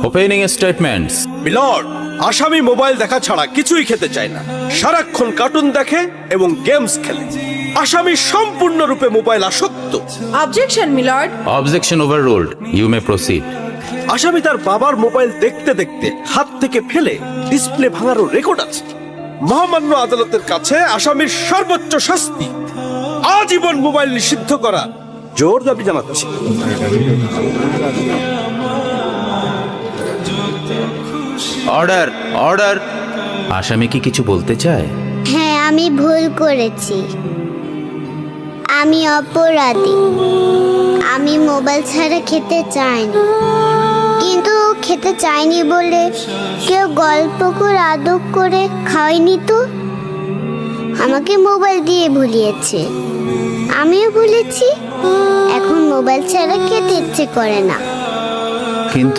Opening statements. Milord, আসামি mobile দেখা ছাড়া কিছুই খেতে চায় না, সারাক্ষণ কার্টুন দেখে এবং গেমস খেলে। আসামি সম্পূর্ণরূপে মোবাইল আসক্ত। Objection milord. Objection overruled, you may proceed. আসামি তার বাবার মোবাইল দেখতে দেখতে হাত থেকে ফেলে ডিসপ্লে ভাঙারও রেকর্ড আছে। মহামান্য আদালতের কাছে আসামির সর্বোচ্চ শাস্তি আজীবন মোবাইল নিষিদ্ধ করা জোর দাবি জানাচ্ছি। Order, order. আসামি কি কিছু বলতে চায়? হ্যাঁ, আমি ভুল করেছি। আমি অপরাধী। আমি মোবাইল ছাড়া খেতে চাইনি, কিন্তু খেতে চাইনি বলে কেউ গল্প করে আদব করে খাওয়াইনি তো। আমাকে মোবাইল দিয়ে ভুলিয়েছে, আমিও ভুলেছি। এখন মোবাইল ছাড়া খেতে ইচ্ছে করে না।